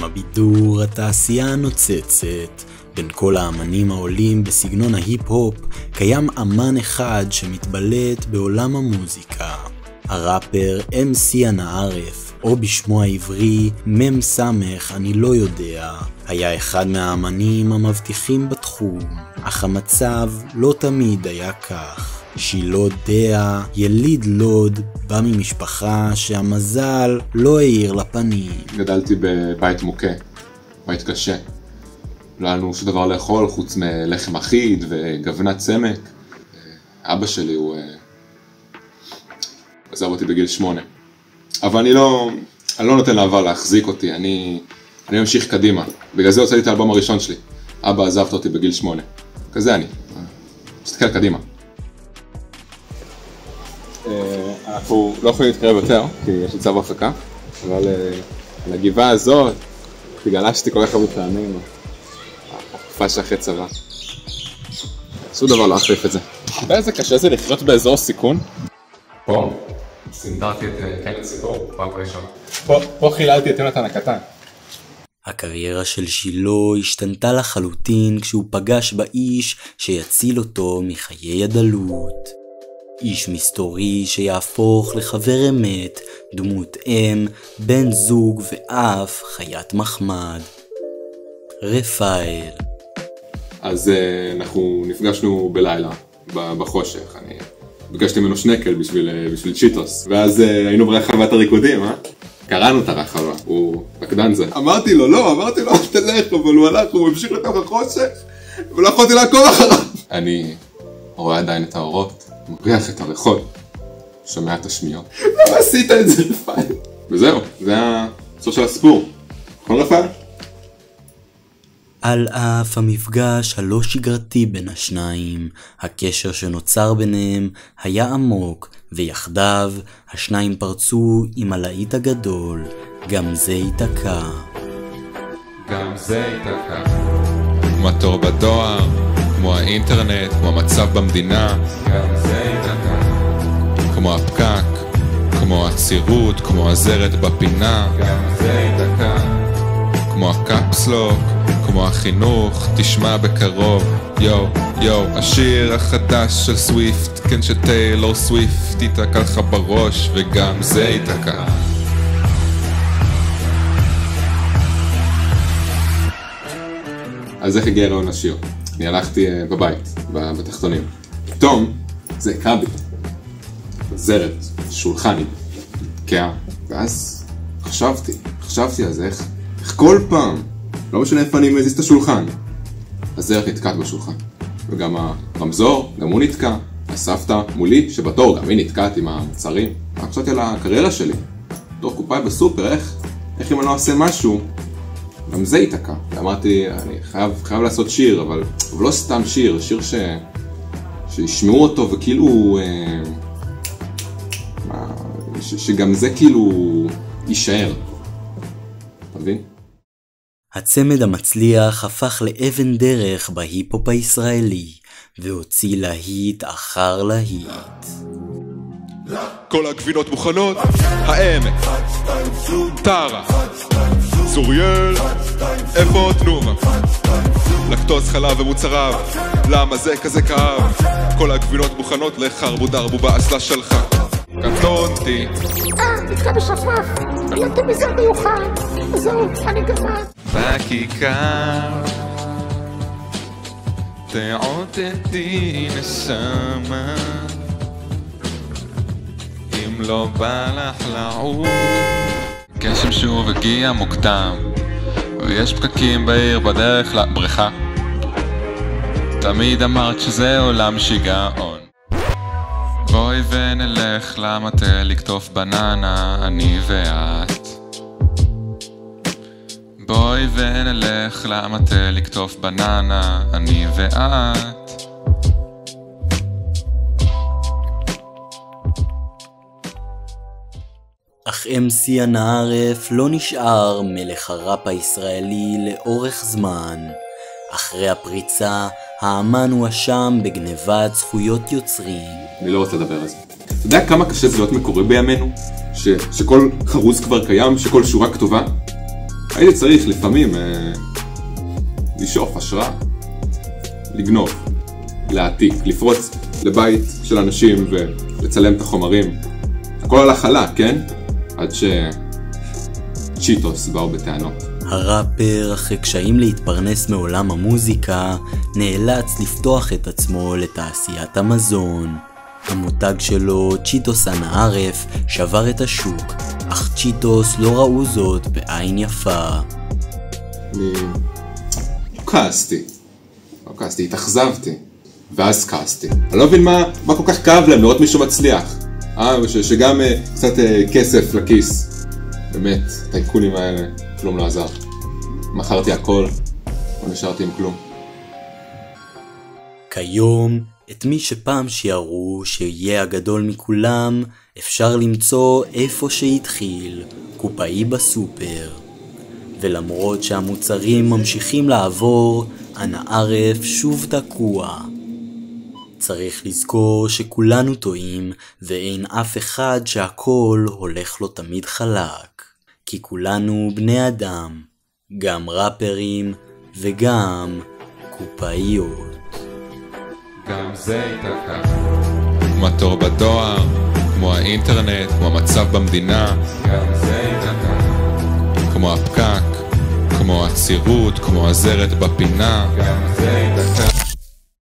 הבידור, התעשייה הנוצצת. בין כל האמנים העולים בסגנון ההיפ-הופ, קיים אמן אחד שמתבלט בעולם המוזיקה. הראפר MC הנערף, או בשמו העברי מם סמך אני לא יודע, היה אחד מהאמנים המבטיחים בתחום, אך המצב לא תמיד היה כך. שילה דעה, יליד לוד, בא ממשפחה שהמזל לא העיר לפנים. גדלתי בבית מוכה, בית קשה. לא היה לנו שום דבר לאכול חוץ מלחם אחיד וגבינת סמק. אבא שלי הוא עזב אותי בגיל 8. אבל אני לא נותן לעבר להחזיק אותי, אני ממשיך קדימה. בגלל זה הוצאתי את האלבום הראשון שלי. אבא עזבת אותי בגיל 8. כזה אני. מסתכל קדימה. אנחנו לא יכולים להתקרב יותר, כי יש לי צו הפקה. אבל על הגבעה הזאת, גלשתי כל כך הרבה פעמים. החטפה שאחרי צבא. שום דבר לא אחליף את זה. אתה יודע איזה קשה זה לחיות באזור סיכון? פה, סינדרתי את קיינת סיפור, פעם ראשון. פה חיללתי את יונתן הקטן. הקריירה של שילה השתנתה לחלוטין כשהוא פגש באיש שיציל אותו מחיי הדלות. איש מסתורי שיהפוך לחבר אמת, דמות אם, בן זוג ואף חיית מחמד. רפאל. אז אנחנו נפגשנו בלילה, בחושך. אני ביקשתי ממנו שנקל בשביל צ'יטוס. ואז היינו ברחבת הריקודים, קראנו את הרחבה, הוא רקדן זה. אמרתי לו, תלך, אבל הוא הלך, הוא ממשיך לתוך החושך, ולא יכולתי לעקוב אחריו. אני רואה עדיין את האורות, מריח את הריחות, שומע את השמיעות. למה עשית את זה, רפאל? וזהו, זה הסוף של הסיפור. נכון, רפאל? על אף המפגש הלא שגרתי בין השניים, הקשר שנוצר ביניהם היה עמוק, ויחדיו השניים פרצו עם הלהיט הגדול, גם זה ייתקע. גם זה ייתקע. כמו התור בדואר, כמו האינטרנט, כמו המצב במדינה. גם זה ייתקע. כמו הפקק, כמו הצירות, כמו הזרת בפינה. גם זה ייתקע. כמו הקפסלוק, כמו החינוך, תשמע בקרוב. יו, השיר החדש של סוויפט, כן שטיילור סוויפט ייתקע לך בראש, וגם זה ייתקע. אז איך הגיע רעיון השיר? אני הלכתי בבית, בתחתונים. פתאום זה קאבי, זרת, שולחני, קאה. ואז חשבתי על זה, איך כל פעם, לא משנה איפה אני מזיז את השולחן, הזרת נתקעת בשולחן. וגם הרמזור, גם הוא נתקע. הסבתא מולי שבתור, גם היא נתקעת עם המוצרים. חשבתי על הקריירה שלי. בתור קופאי בסופר, איך אם אני לא אעשה משהו, גם זה ייתקע. ואמרתי, אני חייב לעשות שיר, אבל לא סתם שיר שישמעו אותו וכאילו, שגם זה כאילו יישאר. אתה מבין? הצמד המצליח הפך לאבן דרך בהיפ-הופ הישראלי, והוציא להיט אחר להיט. כל הגבינות מוכנות, העמק, טרה, צוריאל, איפה תנומה, לקטוז חלב ומוצריו, למה זה כזה כאב, כל הגבינות מוכנות לחרבו דרבו באסלה שלך. קטונתי, נתקע בשפרף, ילדתי מזה מיוחד, זהו, אני גמד. בכיכר תעודדי נשמה, אם לא בא לך לעוד. גשם שוב הגיע מוקדם, ויש פקקים בעיר בדרך לבריכה. תמיד אמרת שזה עולם שיגעון. בואי ונלך למטה לקטוף בננה, אני ואת. בואי ונלך למטה לקטוף בננה, אני ואת. אך MC הנערף לא נשאר מלך הראפ הישראלי לאורך זמן. אחרי הפריצה, האמן הואשם בגנבת זכויות יוצרים. אני לא רוצה לדבר על זה. אתה יודע כמה קשה זה להיות מקורי בימינו? שכל חרוז כבר קיים, שכל שורה כתובה? הייתי צריך לפעמים לשאוף השראה, לגנוב, להעתיק, לפרוץ לבית של אנשים ולצלם את החומרים. הכל הלך חלק, כן? עד שצ'יטוס באו בטענות. הראפר, אחרי קשיים להתפרנס מעולם המוזיקה, נאלץ לפתוח את עצמו לתעשיית המזון. המותג שלו, צ'יטוס אנא ערף, שבר את השוק, אך צ'יטוס לא ראו זאת בעין יפה. אני כעסתי, התאכזבתי, ואז כעסתי. אני לא מבין מה כל כך כאב להם לראות מישהו מצליח. שגם קצת כסף לכיס. באמת, טייקונים האלה, כלום לא עזר. מכרתי הכל, לא נשארתי עם כלום. כיום, את מי שפעם שיערו שיהיה הגדול מכולם, אפשר למצוא איפה שהתחיל, קופאי בסופר. ולמרות שהמוצרים ממשיכים לעבור, אנא ערף שוב תקוע. צריך לזכור שכולנו טועים, ואין אף אחד שהכל הולך לו תמיד חלק. כי כולנו בני אדם, גם ראפרים וגם קופאיות. גם זה ייתקע. כמו התור בדואר, כמו האינטרנט, כמו המצב במדינה. גם זה ייתקע. כמו הפקק, כמו הצירות, כמו הזרת בפינה. גם זה ייתקע.